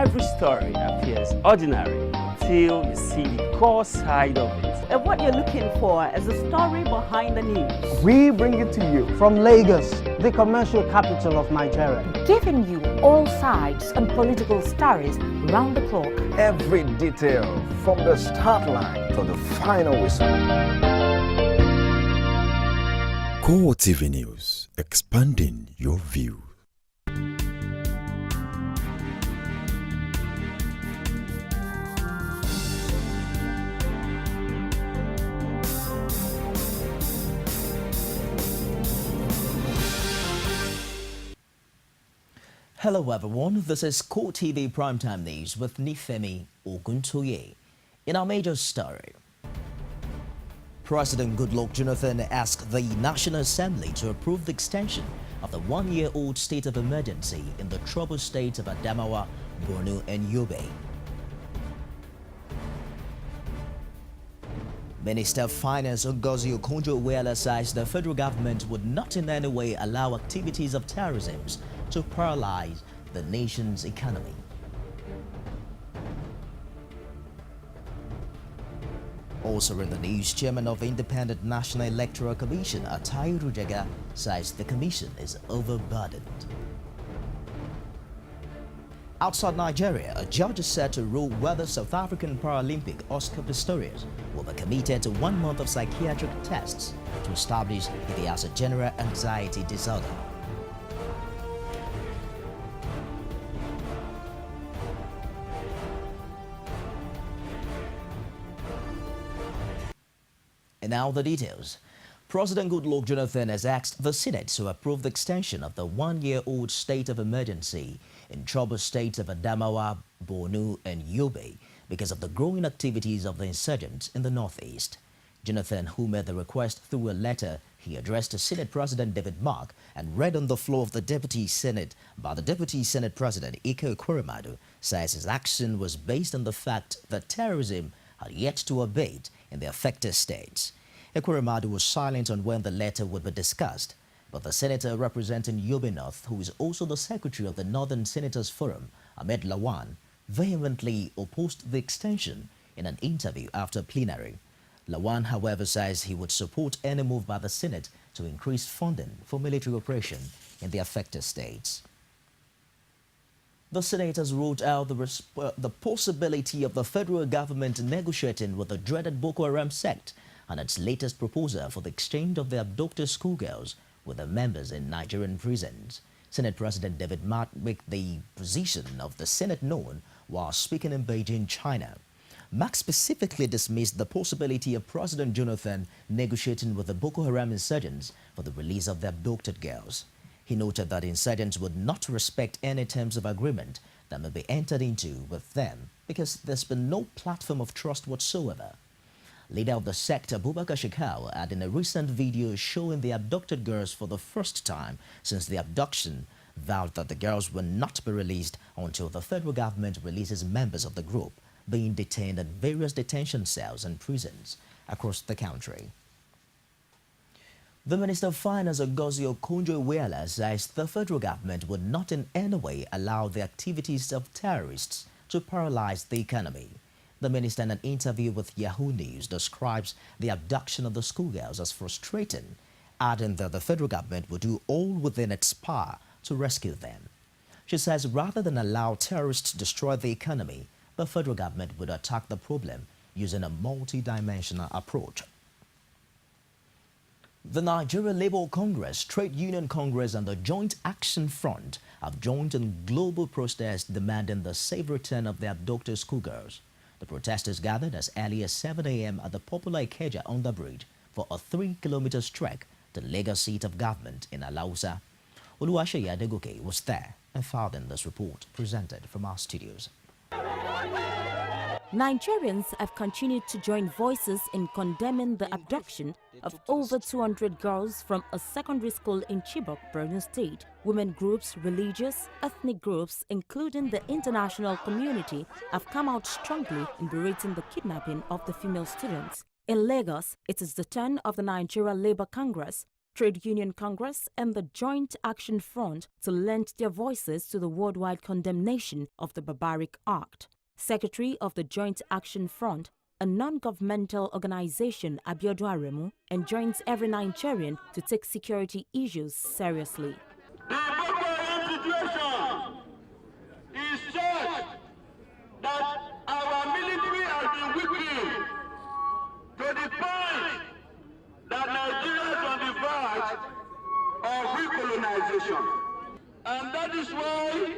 Every story appears ordinary until you see the core side of it. And what you're looking for is the story behind the news. We bring it to you from Lagos, the commercial capital of Nigeria. Giving you all sides and political stories round the clock. Every detail from the start line to the final whistle. Core TV News, expanding your view. Hello everyone, this is Core TV Primetime News with Nifemi Oguntoye. In our major story, President Goodluck Jonathan asked the National Assembly to approve the extension of the one-year-old state of emergency in the troubled states of Adamawa, Borno and Yobe. Minister of Finance Ngozi Okonjo-Iweala says the federal government would not in any way allow activities of terrorism to paralyze the nation's economy. Also in the news, Chairman of the Independent National Electoral Commission, Atai Rujega, says the commission is overburdened. Outside Nigeria, a judge is set to rule whether South African Paralympic Oscar Pistorius will be committed to 1 month of psychiatric tests to establish if he has a general anxiety disorder. And now the details. President Goodluck Jonathan has asked the Senate to approve the extension of the one-year-old state of emergency in troubled states of Adamawa, Borno and Yobe because of the growing activities of the insurgents in the northeast. Jonathan, who made the request through a letter he addressed to Senate President David Mark and read on the floor of the Deputy Senate by the Deputy Senate President Ike Ekweremadu, says his action was based on the fact that terrorism had yet to abate in the affected states. Ekweremadu was silent on when the letter would be discussed, but the senator representing Yobe North, who is also the secretary of the Northern Senators Forum, Ahmed Lawan, vehemently opposed the extension in an interview after plenary. Lawan, however, says he would support any move by the Senate to increase funding for military operation in the affected states. The senators ruled out the possibility of the federal government negotiating with the dreaded Boko Haram sect on its latest proposal for the exchange of the abducted schoolgirls with the members in Nigerian prisons. Senate President David Mark made the position of the Senate known while speaking in Beijing, China. Mark specifically dismissed the possibility of President Jonathan negotiating with the Boko Haram insurgents for the release of the abducted girls. He noted that insurgents would not respect any terms of agreement that may be entered into with them because there's been no platform of trust whatsoever. Leader of the sect, Abubakar Shekau, had in a recent video showing the abducted girls for the first time since the abduction, vowed that the girls will not be released until the federal government releases members of the group being detained at various detention cells and prisons across the country. The Minister of Finance, Ngozi Okonjo-Iweala, says the federal government would not in any way allow the activities of terrorists to paralyze the economy. The minister, in an interview with Yahoo News, describes the abduction of the schoolgirls as frustrating, adding that the federal government will do all within its power to rescue them. She says rather than allow terrorists to destroy the economy, the federal government would attack the problem using a multi-dimensional approach. The Nigeria Labour Congress, Trade Union Congress and the Joint Action Front have joined in global protest demanding the safe return of the abducted schoolgirls. The protesters gathered as early as 7 a.m. at the popular Ikeja underbridge for a 3-kilometer trek to the Lagos seat of government in Alausa. Oluwaseyi Adegoke was there and filed in this report presented from our studios. Nigerians have continued to join voices in condemning the abduction of over 200 girls from a secondary school in Chibok, Borno State. Women groups, religious, ethnic groups, including the international community, have come out strongly in berating the kidnapping of the female students. In Lagos, it is the turn of the Nigeria Labour Congress Trade Union Congress and the Joint Action Front to lend their voices to the worldwide condemnation of the barbaric act. Secretary of the Joint Action Front, a non-governmental organization, Abiodun Aremu, enjoins every Nigerian to take security issues seriously. The Boko Haram situation is such that our military has been weakened to the point that Nigeria is on the verge of recolonization. And that is why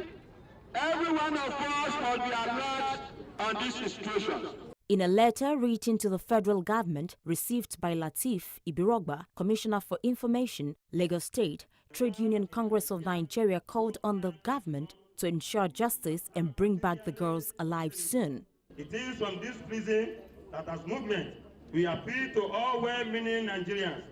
every one of us must be alert on this situation. In a letter written to the federal government received by Lateef Ibirogba, Commissioner for Information, Lagos State, Trade Union Congress of Nigeria called on the government to ensure justice and bring back the girls alive soon. It is from this prison that as movement, we appeal to all well-meaning Nigerians,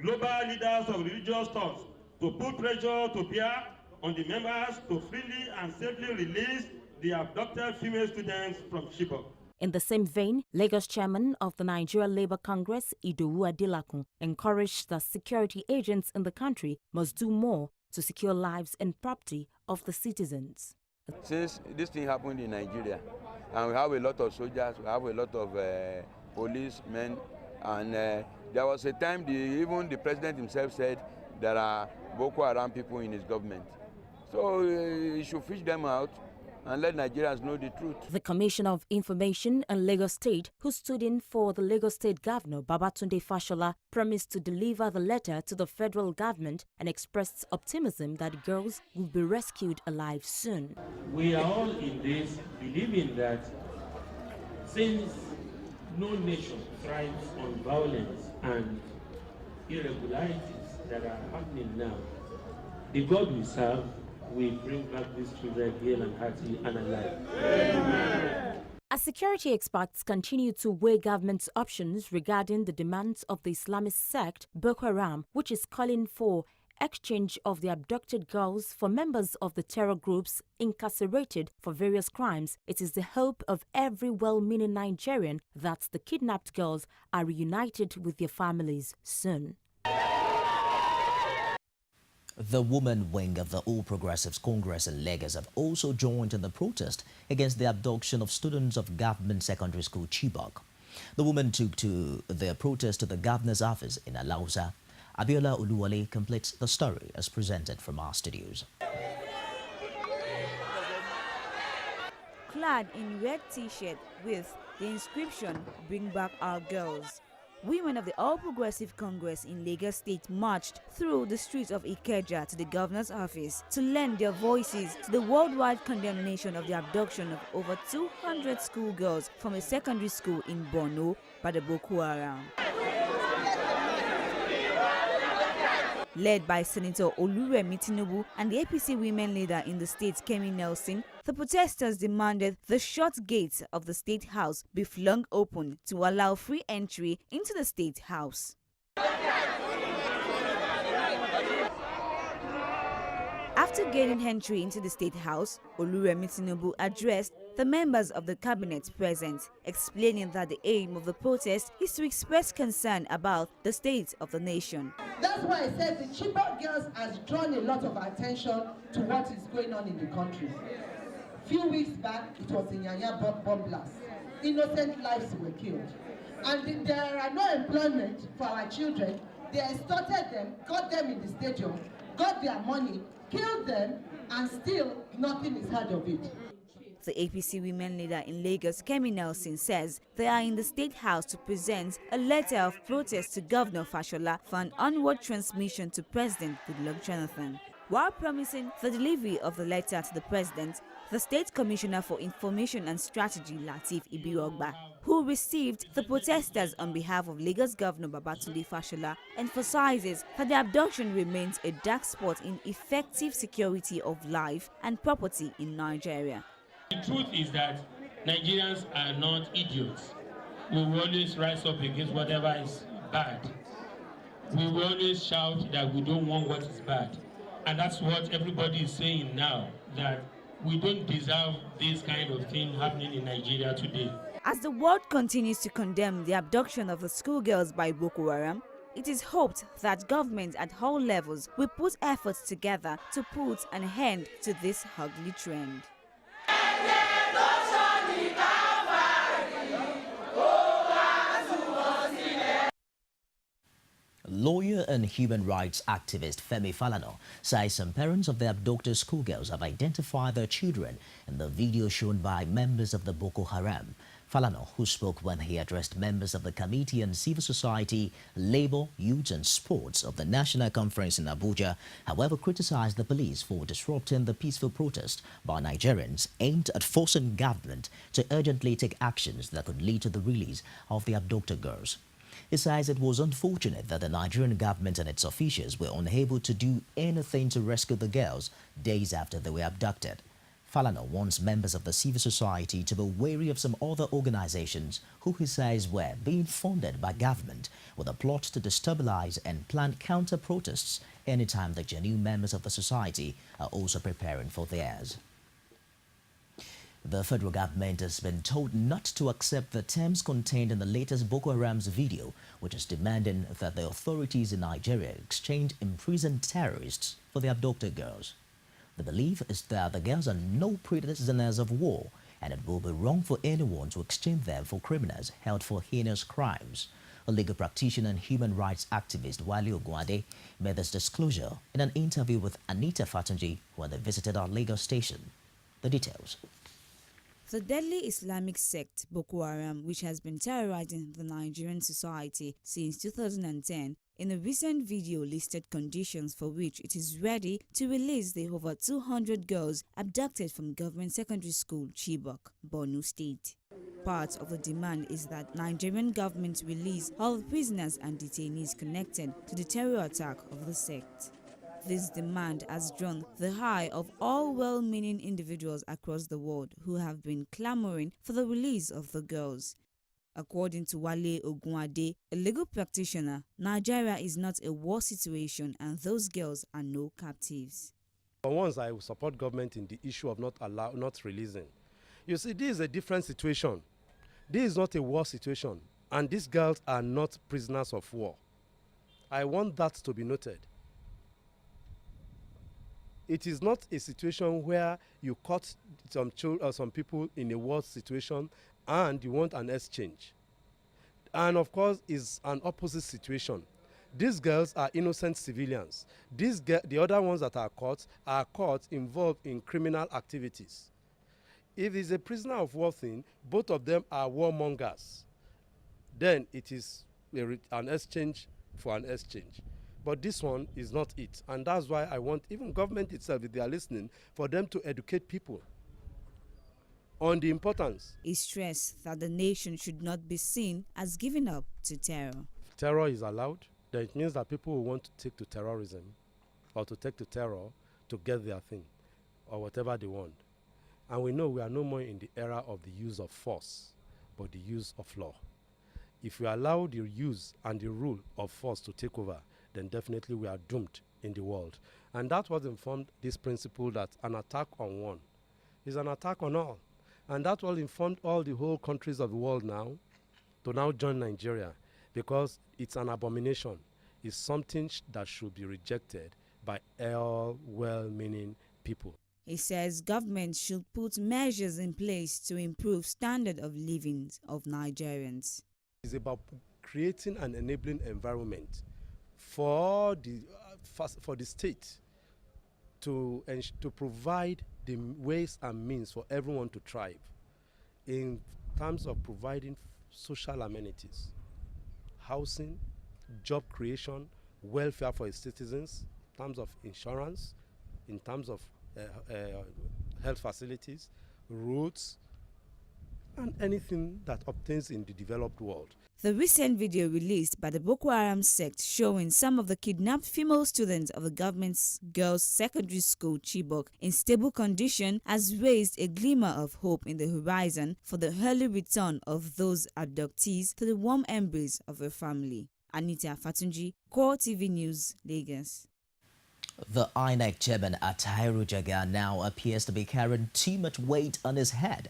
global leaders of religious thoughts, to put pressure to bear on the members to freely and safely release the abducted female students from Chibok. In the same vein, Lagos chairman of the Nigeria Labour Congress, Idowu Adelakun, encouraged that security agents in the country must do more to secure lives and property of the citizens. Since this thing happened in Nigeria, and we have a lot of soldiers, we have a lot of policemen, and there was a time even the president himself said there are Boko Haram people in his government. So he should fish them out and let Nigerians know the truth. The Commissioner of Information in Lagos State, who stood in for the Lagos State Governor Babatunde Fashola, promised to deliver the letter to the federal government and expressed optimism that girls will be rescued alive soon. We are all in this believing that since no nation thrives on violence and irregularities that are happening now, the God we serve will bring back these children hale and hearty and alive. Amen. As security experts continue to weigh government's options regarding the demands of the Islamist sect Boko Haram, which is calling for exchange of the abducted girls for members of the terror groups incarcerated for various crimes, it is the hope of every well-meaning Nigerian that the kidnapped girls are reunited with their families soon. The woman wing of the All Progressives Congress in Lagos have also joined in the protest against the abduction of students of Government Secondary School Chibok. The women took to their protest to the governor's office in Alausa. Abiola Uluwale completes the story as presented from our studios. Clad in red t-shirt with the inscription, "Bring Back Our Girls," women of the All Progressive Congress in Lagos State marched through the streets of Ikeja to the governor's office to lend their voices to the worldwide condemnation of the abduction of over 200 schoolgirls from a secondary school in Borno by the Boko Haram. Led by Senator Oluremi Tinubu and the APC women leader in the state, Kemi Nelson, the protesters demanded the shut gates of the State House be flung open to allow free entry into the State House. After gaining entry into the State House, Oluremi Tinubu addressed the members of the cabinet present, explaining that the aim of the protest is to express concern about the state of the nation. That's why I said the Chibok girls has drawn a lot of attention to what is going on in the country. A few weeks back, it was in Nyanya bomb blast. Innocent lives were killed. And there are no employment for our children. They extorted them, got them in the stadium, got their money, killed them, and still nothing is heard of it. The APC women leader in Lagos, Kemi Nelson, says they are in the State House to present a letter of protest to Governor Fashola for an onward transmission to President Goodluck Jonathan. While promising the delivery of the letter to the President, the State Commissioner for Information and Strategy, Lateef Ibirogba, who received the protesters on behalf of Lagos Governor Babatunde Fashola, emphasizes that the abduction remains a dark spot in effective security of life and property in Nigeria. The truth is that Nigerians are not idiots. We will always rise up against whatever is bad. We will always shout that we don't want what is bad. And that's what everybody is saying now, that we don't deserve this kind of thing happening in Nigeria today. As the world continues to condemn the abduction of the schoolgirls by Boko Haram, it is hoped that government at all levels will put efforts together to put an end to this ugly trend. Lawyer and human rights activist Femi Falana says some parents of the abducted schoolgirls have identified their children in the video shown by members of the Boko Haram. Falana, who spoke when he addressed members of the Committee on Civil Society, Labour, Youth and Sports of the National Conference in Abuja, however, criticized the police for disrupting the peaceful protest by Nigerians aimed at forcing government to urgently take actions that could lead to the release of the abducted girls. He says it was unfortunate that the Nigerian government and its officials were unable to do anything to rescue the girls days after they were abducted. Falana wants members of the civil society to be wary of some other organizations who he says were being funded by government with a plot to destabilize and plan counter-protests anytime the genuine members of the society are also preparing for theirs. The federal government has been told not to accept the terms contained in the latest Boko Haram's video, which is demanding that the authorities in Nigeria exchange imprisoned terrorists for the abducted girls. The belief is that the girls are no prisoners of war, and it will be wrong for anyone to exchange them for criminals held for heinous crimes. A legal practitioner and human rights activist, Wale Ogunade, made this disclosure in an interview with Anita Fatunji when they visited our Lagos station. The details. The deadly Islamic sect Boko Haram, which has been terrorizing the Nigerian society since 2010, in a recent video listed conditions for which it is ready to release the over 200 girls abducted from government secondary school Chibok, Borno State. Part of the demand is that Nigerian government release all prisoners and detainees connected to the terror attack of the sect. This demand has drawn the ire of all well-meaning individuals across the world who have been clamoring for the release of the girls. According to Wale Ogunade, a legal practitioner, Nigeria is not a war situation and those girls are no captives. For once, I will support government in the issue of not releasing. You see, this is a different situation. This is not a war situation, and these girls are not prisoners of war. I want that to be noted. It is not a situation where you caught some people in a war situation and you want an exchange. And of course, it's an opposite situation. These girls are innocent civilians. The other ones that are caught involved in criminal activities. If it's a prisoner of war thing, both of them are warmongers. Then it is an exchange for an exchange. But this one is not it. And that's why I want even government itself, if they are listening, for them to educate people on the importance. He stressed that the nation should not be seen as giving up to terror. If terror is allowed, then it means that people will want to take to terrorism or to take to terror to get their thing or whatever they want. And we know we are no more in the era of the use of force, but the use of law. If we allow the use and the rule of force to take over, then definitely we are doomed in the world. And that's what informed this principle that an attack on one is an attack on all. And that's what informed all the whole countries of the world now to now join Nigeria, because it's an abomination. It's something that should be rejected by all well-meaning people. He says government should put measures in place to improve standard of living of Nigerians. It's about creating an enabling environment for the state to provide the ways and means for everyone to thrive in terms of providing social amenities, housing, job creation, welfare for its citizens, in terms of insurance, in terms of health facilities, roads, and anything that obtains in the developed world. The recent video released by the Boko Haram sect showing some of the kidnapped female students of the government's girls' secondary school Chibok in stable condition has raised a glimmer of hope in the horizon for the early return of those abductees to the warm embrace of their family. Anita Fatunji, Core TV News, Lagos. The INEC chairman Atahiru Jaga now appears to be carrying too much weight on his head.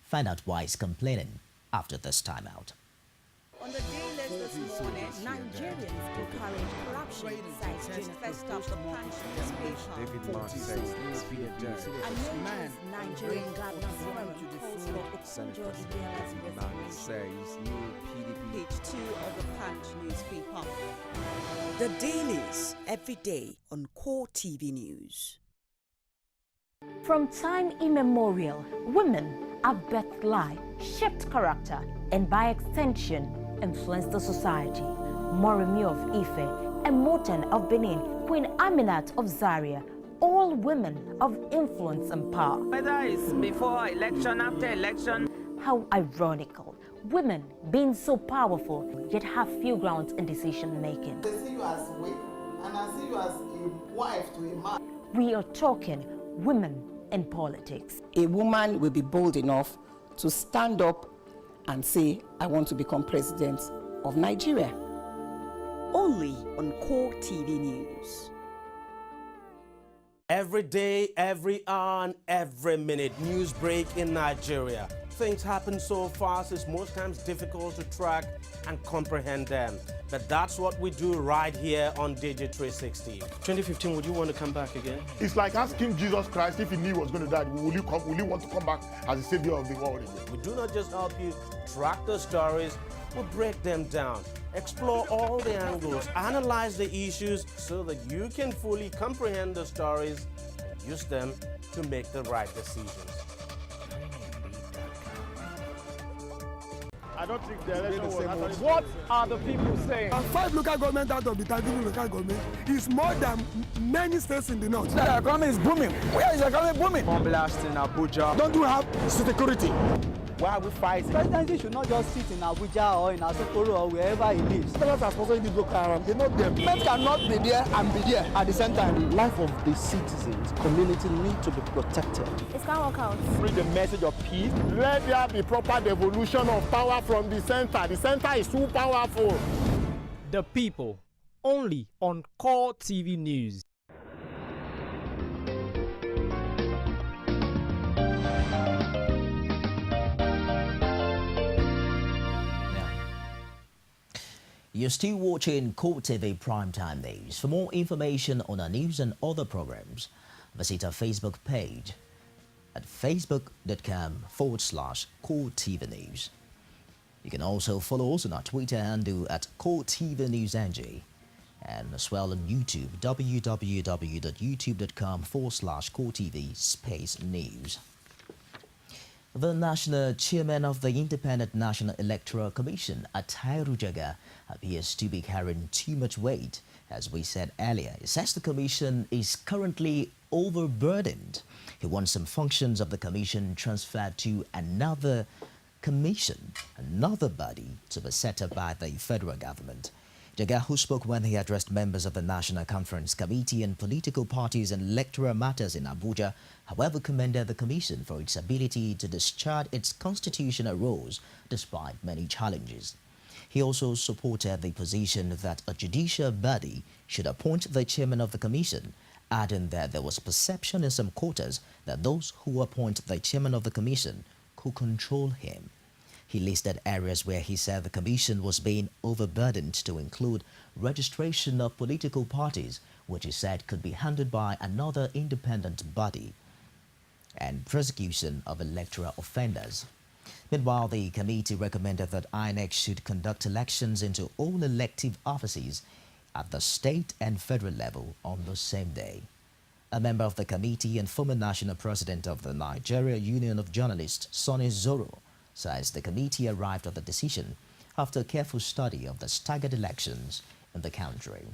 Find out why he's complaining after this timeout. On the day First this morning, Nigerians encourage corruption, says June first of the Punch newspaper. David Mark says America's Nigerian governor forum calls for Okonjo Iweala's resignation. says new PDP. Page 2 of the Punch newspaper. The dailies every day on Core TV News. From time immemorial, women have birthed life, shaped character, and by extension, influenced the society. Moremi of Ife, Emoten of Benin, Queen Aminat of Zaria, all women of influence and power. Whether it's before election, after election. How ironical. Women being so powerful, yet have few grounds in decision making. They see you as weak, and I see you as a wife to a man. We are talking women in politics. A woman will be bold enough to stand up and say, I want to become president of Nigeria. Only on Core TV News. Every day, every hour, and every minute, news break in Nigeria. Things happen so fast, it's most times difficult to track and comprehend them. But that's what we do right here on Digi360. 2015, would you want to come back again? It's like asking Jesus Christ if he knew he was going to die, will you want to come back as the savior of the world again? We do not just help you track the stories, we break them down, explore all the angles, analyze the issues so that you can fully comprehend the stories and use them to make the right decisions. I don't think the election was actually... What are the people saying? 5 local government out of the 30 local government is more than many states in the north. The economy is booming. Where is the economy booming? Bomb blast in Abuja. Don't you have security? Why are we fighting? The presidency should not just sit in Abuja or in Asokoro or wherever he lives. Governments are sponsoring this local haram. They know them. Men cannot be there and be there at the same time. The life of the citizens, community need to be protected. It can't work out. Bring the message of peace. Let there be proper devolution of power from the center. The center is too powerful. The People, only on Core TV News. You're still watching Core TV Primetime News. For more information on our news and other programs, visit our Facebook page at facebook.com/Core TV News. You can also follow us on our Twitter handle at Core TV News NG, and as well on YouTube, www.youtube.com/Core TV News. The National Chairman of the Independent National Electoral Commission, Attairu Jega, appears to be carrying too much weight. As we said earlier, he says the Commission is currently overburdened. He wants some functions of the Commission transferred to another commission, another body to be set up by the federal government. Jega, who spoke when he addressed members of the National Conference Committee on Political Parties and Electoral Matters in Abuja, however, commended the Commission for its ability to discharge its constitutional roles despite many challenges. He also supported the position that a judicial body should appoint the chairman of the Commission, adding that there was perception in some quarters that those who appoint the chairman of the Commission could control him. He listed areas where he said the Commission was being overburdened to include registration of political parties, which he said could be handled by another independent body, and prosecution of electoral offenders. Meanwhile, the committee recommended that INEC should conduct elections into all elective offices at the state and federal level on the same day. A member of the committee and former national president of the Nigeria Union of Journalists, Sonny Zoro, says the committee arrived at the decision after a careful study of the staggered elections in the country.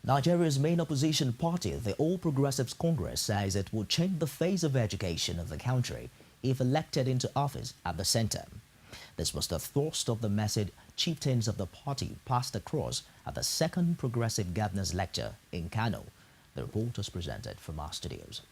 Nigeria's main opposition party, the All Progressives Congress, says it will change the face of education of the country if elected into office at the center. This was the thrust of the message chieftains of the party passed across at the second Progressive Governors Lecture in Kano. The report was presented from our studios.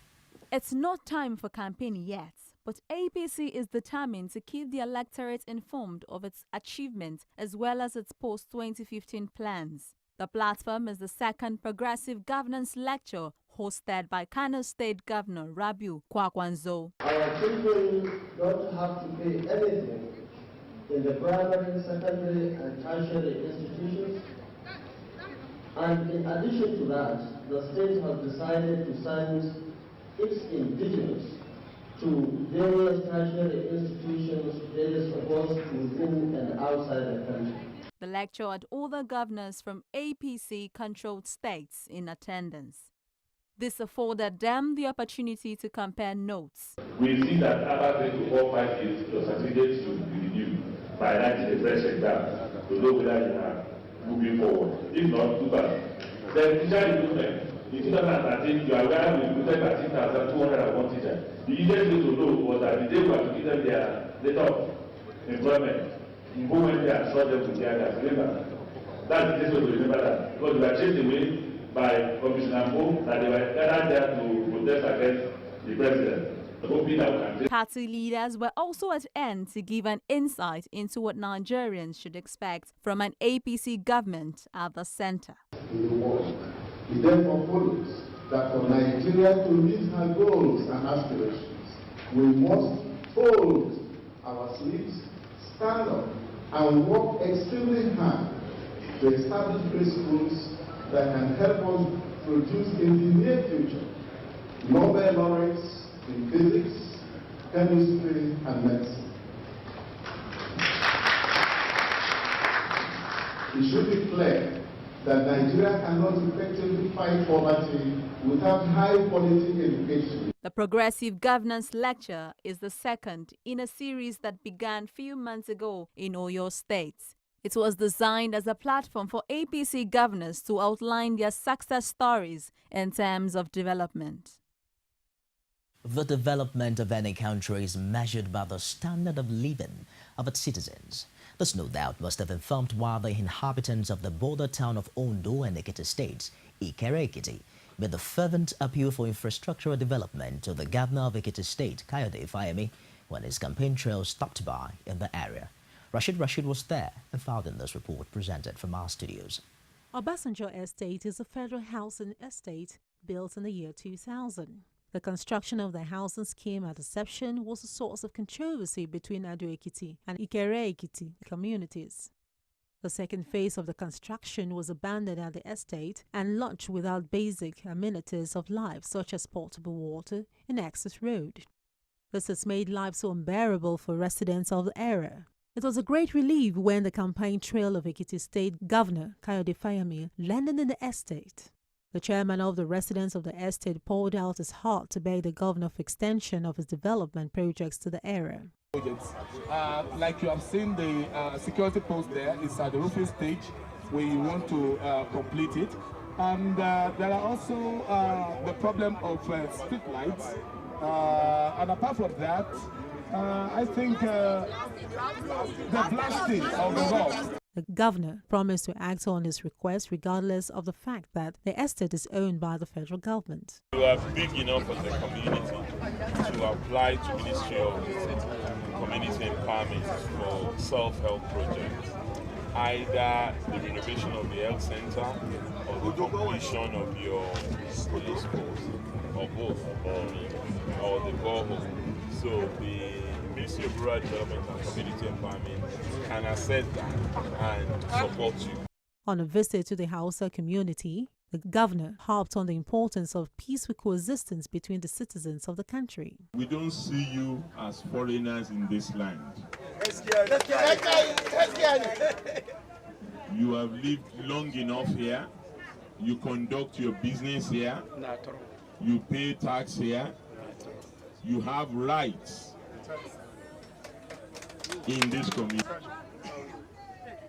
It's not time for campaign yet, but APC is determined to keep the electorate informed of its achievements as well as its post-2015 plans. The platform is the second Progressive Governance Lecture hosted by Kano State Governor Rabiu Kwakwanzo. Our children don't have to pay anything in the primary, secondary, and tertiary institutions. And in addition to that, the state has decided to send its indigenous to various tertiary institutions, various of us within and outside the country. The lecture had all the governors from APC-controlled states in attendance. This afforded them the opportunity to compare notes. We see that after 3 to 4, 5 years, your certificate should be renewed by writing a fresh exam to know whether you are moving forward. If not, too bad. Then teacher recruitment. In 2013, you are aware we recruited 13,201 teachers. The easiest way to know was that the day we were to give them their letter of employment, you go when they are shot them with their gas. Remember, that's the easiest way to remember that. Because we were chased away by Commissioner Mo that they were gathered there to protest against the president. Party leaders were also at end to give an insight into what Nigerians should expect from an APC government at the center. It therefore follows that for Nigeria to meet her goals and aspirations, we must fold our sleeves, stand up, and work extremely hard to establish principles that can help us produce in the near future Nobel laureates in physics, chemistry, and medicine. It should be clear that Nigeria cannot effectively fight poverty without high-quality education. The Progressive Governance Lecture is the second in a series that began few months ago in Oyo State. It was designed as a platform for APC governors to outline their success stories in terms of development. The development of any country is measured by the standard of living of its citizens. This no doubt must have informed why the inhabitants of the border town of Ondo and Ekiti states, Ikere-Ekiti, made the fervent appeal for infrastructural development to the governor of Ekiti State, Kayode Fayemi, when his campaign trail stopped by in the area. Rashid was there and filed in this report presented from our studios. Obasanjo Estate is a federal housing estate built in the year 2000. The construction of the housing scheme at inception was a source of controversy between Ado-Ekiti and Ikere-Ekiti communities. The second phase of the construction was abandoned at the estate and launched without basic amenities of life such as portable water and access road. This has made life so unbearable for residents of the area. It was a great relief when the campaign trail of Ekiti State Governor Kayode Fayemi landed in the estate. The chairman of the residents of the estate poured out his heart to beg the governor for extension of his development projects to the area. Like you have seen, the security post there is at the roofing stage where you want to complete it. And there are also the problem of street lights. And apart from that, I think the blasting of the rock. The governor promised to act on his request regardless of the fact that the estate is owned by the federal government. We are big enough as a community to apply to Ministry of Community Empowerment for self-help projects. Either the renovation of the health center or the completion of your police post, or both, or the borehole. So the Ministry of Rural Development and Community Empowerment can assess that and support you. On a visit to the Hausa community, the governor harped on the importance of peaceful coexistence between the citizens of the country. We don't see you as foreigners in this land. You have lived long enough here. You conduct your business here. You pay tax here. You have rights in this community,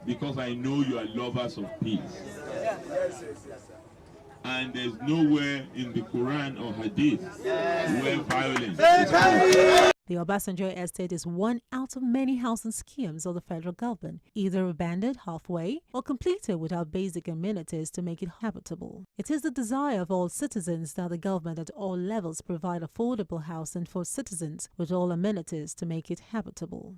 because I know you are lovers of peace. And there's nowhere in the Quran or Hadith where violence is allowed. The Obasanjo Estate is one out of many housing schemes of the federal government, either abandoned halfway or completed without basic amenities to make it habitable. It is the desire of all citizens that the government at all levels provide affordable housing for citizens with all amenities to make it habitable.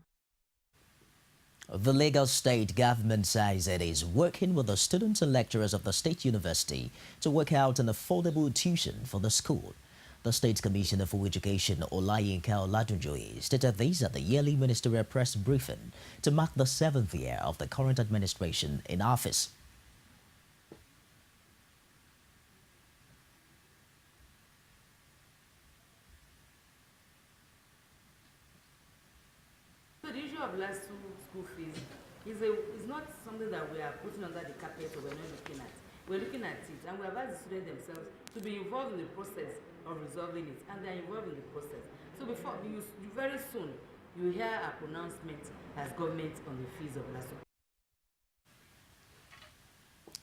The Lagos State government says it is working with the students and lecturers of the State University to work out an affordable tuition for the school. The State Commissioner for Education, Olayinka Oladunjoye, stated this at the yearly ministerial press briefing to mark the 7th year of the current administration in office. So the issue of less school fees is not something that we are putting under the carpet or we're not looking at. We're looking at it, and we have asked the students themselves to be involved in the process of resolving it, and they're involved in the process. So before you very soon you hear a pronouncement as government on the fees of LASU.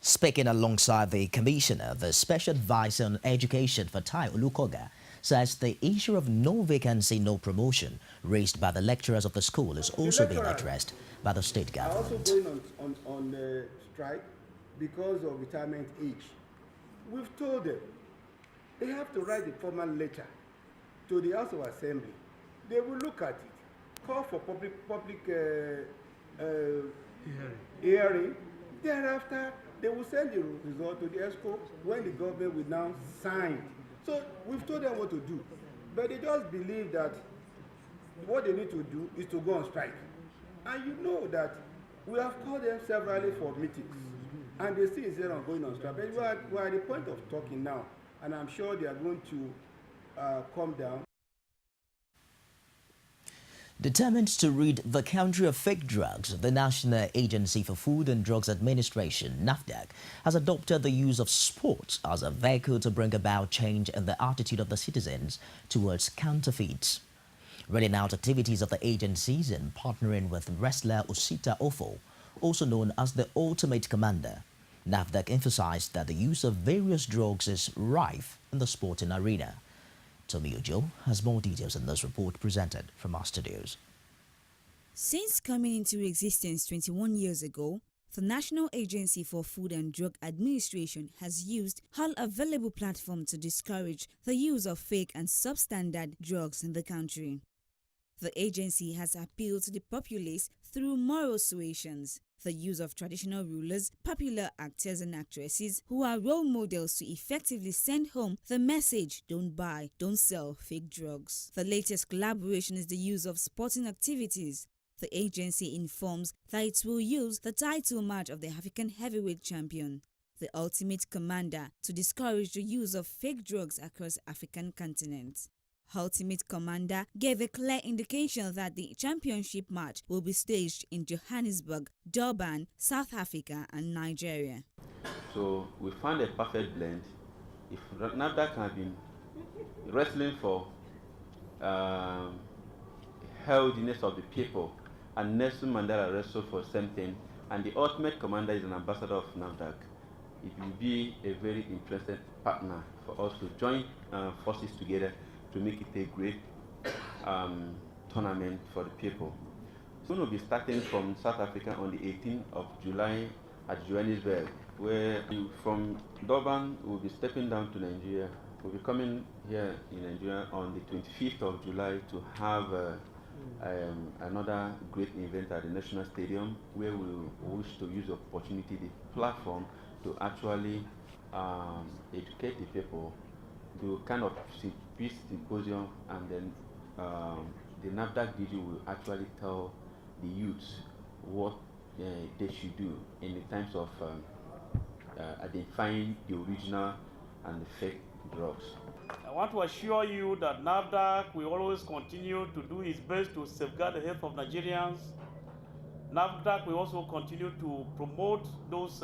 Speaking alongside the Commissioner, the Special Advisor on Education for Tai Olukoga says the issue of no vacancy, no promotion raised by the lecturers of the school is also being addressed by the state government. Also going on the strike because of retirement age. We've told them they have to write a formal letter to the House of Assembly. They will look at it, call for public hearing. Thereafter, they will send the result to the ESCO when the government will now sign. So we've told them what to do, but they just believe that what they need to do is to go on strike. And you know that we have called them severally for meetings, and they still insist on going on strike. But we are at the point of talking now, and I'm sure they are going to calm down. Determined to rid the country of fake drugs, the National Agency for Food and Drugs Administration, NAFDAC, has adopted the use of sports as a vehicle to bring about change in the attitude of the citizens towards counterfeits. Rolling out activities of the agencies and partnering with wrestler Osita Ofo, also known as the Ultimate Commander, NAFDAC emphasized that the use of various drugs is rife in the sporting arena. Tommy Ojo has more details in this report presented from our studios. Since coming into existence 21 years ago, the National Agency for Food and Drug Administration has used all available platforms to discourage the use of fake and substandard drugs in the country. The agency has appealed to the populace through moral suasions, the use of traditional rulers, popular actors and actresses who are role models to effectively send home the message, don't buy, don't sell fake drugs. The latest collaboration is the use of sporting activities. The agency informs that it will use the title match of the African heavyweight champion, the Ultimate Commander, to discourage the use of fake drugs across African continent. Ultimate Commander gave a clear indication that the championship match will be staged in Johannesburg, Durban, South Africa and Nigeria. So we found a perfect blend. If NAFDAC had been wrestling for healthiness of the people, and Nelson Mandela wrestled for something, and the Ultimate Commander is an ambassador of NAFDAC, it will be a very interesting partner for us to join forces together to make it a great tournament for the people. Soon we'll be starting from South Africa on the 18th of July at Johannesburg, where from Durban we'll be stepping down to Nigeria. We'll be coming here in Nigeria on the 25th of July to have another great event at the National Stadium, where we wish to use the opportunity, the platform, to actually educate the people, do kind of peace symposium, and then the NAFDAC DG will actually tell the youths what they should do in the times of identifying the original and the fake drugs. I want to assure you that NAFDAC will always continue to do its best to safeguard the health of Nigerians. NAFDAC will also continue to promote those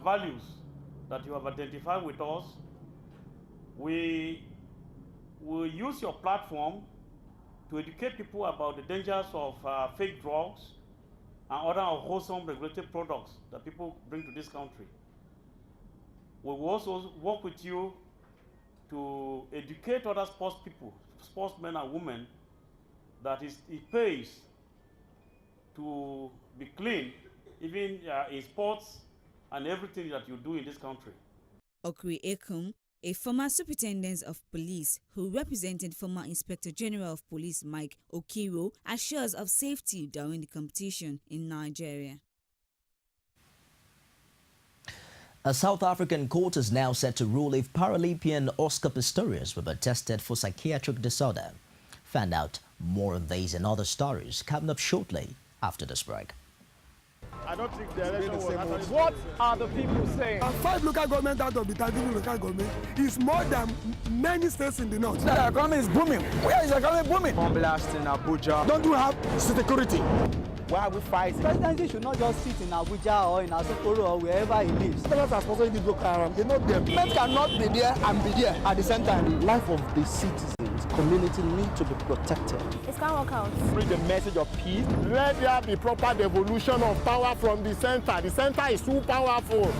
values that you have identified with us. We will use your platform to educate people about the dangers of fake drugs and other unwholesome regulated products that people bring to this country. We will also work with you to educate other sportsmen and women, that it pays to be clean, even in sports and everything that you do in this country. Okri Ekum, a former superintendent of police who represented former Inspector General of Police Mike Okiro, assures of safety during the competition in Nigeria. A South African court is now set to rule if Paralympian Oscar Pistorius will be tested for psychiatric disorder. Find out more on these and other stories coming up shortly after this break. I don't think the election was actually... What are the people saying? 5 local government out of the 13 local government is more than many states in the north. The economy is booming. Where is the economy booming? Bomb blast in Abuja. Don't you have security? Why are we fighting? Presidency should not just sit in Abuja or in Asokoro or wherever he lives. Senators are sponsoring these local around. They know them. Men cannot be there and be there at the same time. The life of the citizens, community need to be protected. It can't work out. Bring the message of peace. Let there be proper devolution of power from the center. The center is too powerful.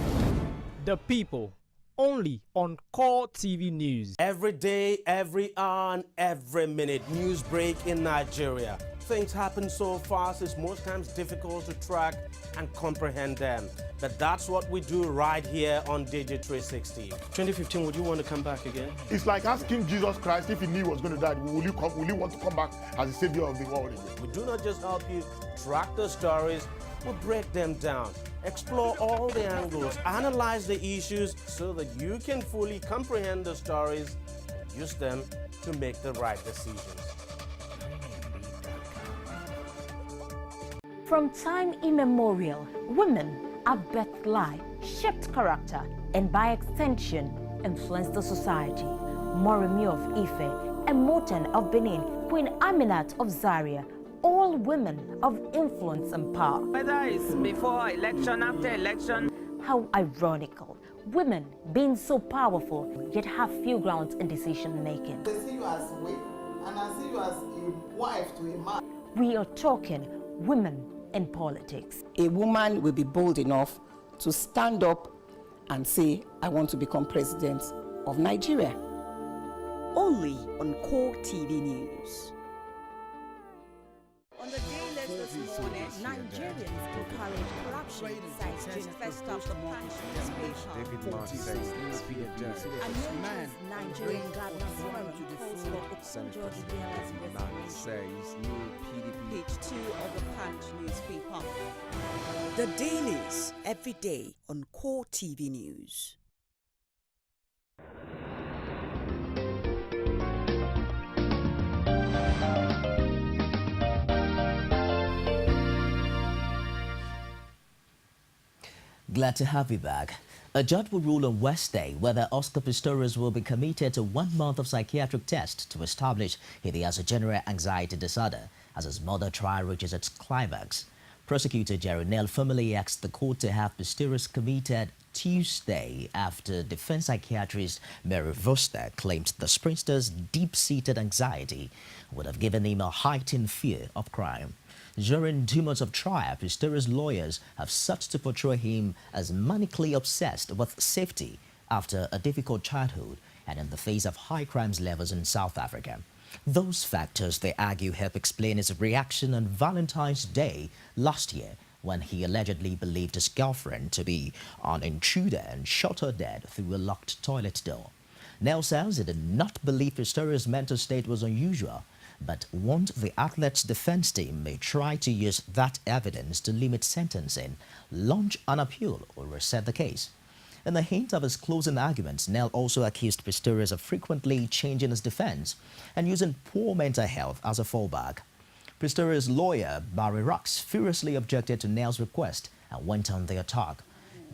The people, only on Core TV News. Every day, every hour, and every minute, news break in Nigeria. Things happen so fast, it's most times difficult to track and comprehend them. But that's what we do right here on Digi360. 2015, would you want to come back again? It's like asking Jesus Christ if he knew he was going to die, will you want to come back as the savior of the world again? We do not just help you track the stories, we break them down, explore all the angles, analyze the issues so that you can fully comprehend the stories and use them to make the right decisions. From time immemorial, women have birthed life, shaped character, and by extension, influenced the society. Moremi of Ife, Emoten of Benin, Queen Aminat of Zaria, all women of influence and power. Whether it's before election, after election. How ironical. Women being so powerful, yet have few grounds in decision making. They see you as a wife, and I see you as a wife to a man. We are talking women in politics. A woman will be bold enough to stand up and say, I want to become president of Nigeria. Only on Core TV News. On the day list this morning, Nigerians encourage corruption, cites Jane Festa of the Punch newspaper. And Nigerian Governor Forum calls for Okonjo Iweala's resignation. Page 2 of the Punch newspaper. The dailies every day on Core TV News. Glad to have you back. A judge will rule on Wednesday whether Oscar Pistorius will be committed to 1 month of psychiatric test to establish if he has a general anxiety disorder as his murder trial reaches its climax. Prosecutor Jerry Nell formally asked the court to have Pistorius committed Tuesday after defense psychiatrist Mary Voster claimed the sprinter's deep-seated anxiety would have given him a heightened fear of crime. During 2 months of trial, Pistorius' lawyers have sought to portray him as manically obsessed with safety after a difficult childhood and in the face of high crimes levels in South Africa. Those factors, they argue, help explain his reaction on Valentine's Day last year when he allegedly believed his girlfriend to be an intruder and shot her dead through a locked toilet door. Nell says he did not believe Pistorius' mental state was unusual, but warned the athlete's defense team may try to use that evidence to limit sentencing, launch an appeal, or reset the case. In the hint of his closing arguments, Nell also accused Pistorius of frequently changing his defense and using poor mental health as a fallback. Pistorius' lawyer, Barry Rocks, furiously objected to Nell's request and went on the attack.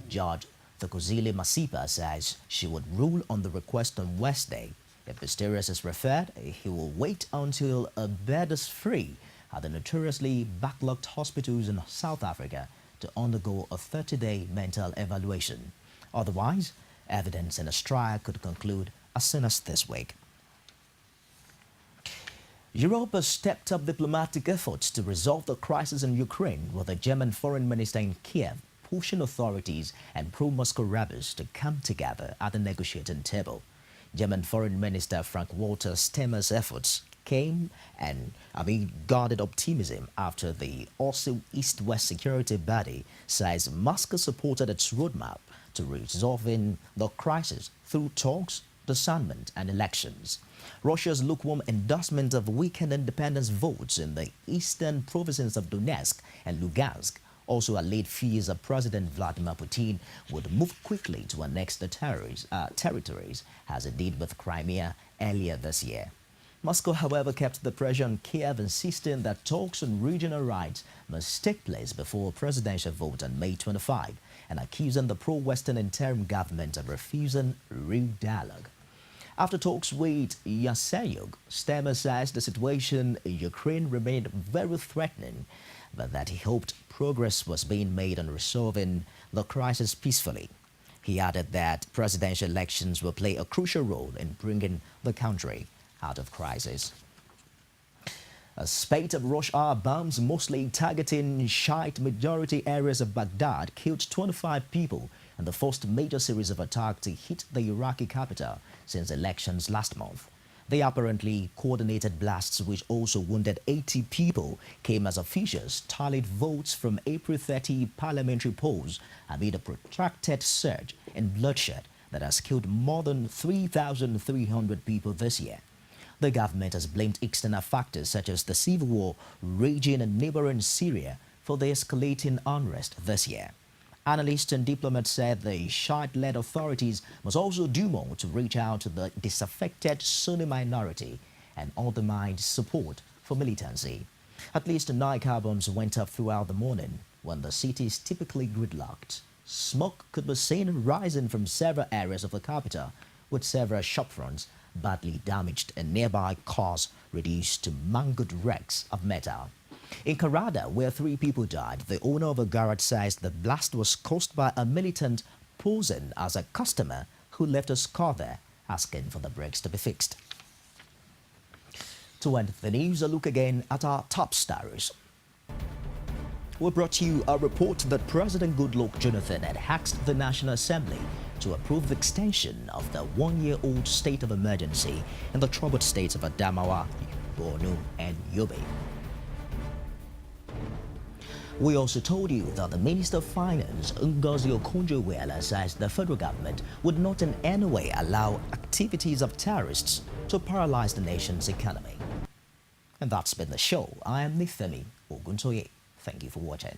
Judge Thokozile Masipa says she would rule on the request on Wednesday. If Pistorius is referred, he will wait until a bed is free at the notoriously backlogged hospitals in South Africa to undergo a 30-day mental evaluation. Otherwise, evidence in his trial could conclude as soon as this week. Europe has stepped up diplomatic efforts to resolve the crisis in Ukraine, with the German foreign minister in Kiev pushing authorities and pro-Moscow rebels to come together at the negotiating table. German Foreign Minister Frank-Walter Steinmeier's efforts came amid guarded optimism after the also East-West security body says Moscow supported its roadmap to resolving the crisis through talks, disarmament and elections. Russia's lukewarm endorsement of weekend independence votes in the eastern provinces of Donetsk and Lugansk also allayed fears that President Vladimir Putin would move quickly to annex the territories, as it did with Crimea earlier this year. Moscow, however, kept the pressure on Kiev, insisting that talks on regional rights must take place before a presidential vote on May 25, and accusing the pro-Western interim government of refusing real dialogue. After talks with Yatsenyuk, Stemmer says the situation in Ukraine remained very threatening, but that he hoped progress was being made on resolving the crisis peacefully. He added that presidential elections will play a crucial role in bringing the country out of crisis. A spate of rush hour bombs, mostly targeting Shiite majority areas of Baghdad, killed 25 people in the first major series of attacks to hit the Iraqi capital since elections last month. The apparently coordinated blasts, which also wounded 80 people, came as officials tallied votes from April 30 parliamentary polls amid a protracted surge in bloodshed that has killed more than 3,300 people this year. The government has blamed external factors such as the civil war raging in neighboring Syria for the escalating unrest this year. Analysts and diplomats said the Shiite-led authorities must also do more to reach out to the disaffected Sunni minority and undermine support for militancy. At least 9 car bombs went up throughout the morning when the city is typically gridlocked. Smoke could be seen rising from several areas of the capital, with several shopfronts badly damaged and nearby cars reduced to mangled wrecks of metal. In Karada, where 3 people died, the owner of a garage says the blast was caused by a militant posing as a customer who left his car there, asking for the brakes to be fixed. To end the news, a look again at our top stories. We brought you a report that President Goodluck Jonathan had asked the National Assembly to approve the extension of the 1-year-old state of emergency in the troubled states of Adamawa, Borno, and Yobe. We also told you that the Minister of Finance, Ngozi Okonjo-Iweala, says the federal government would not in any way allow activities of terrorists to paralyze the nation's economy. And that's been the show. I am Nifemi Oguntoye. Thank you for watching.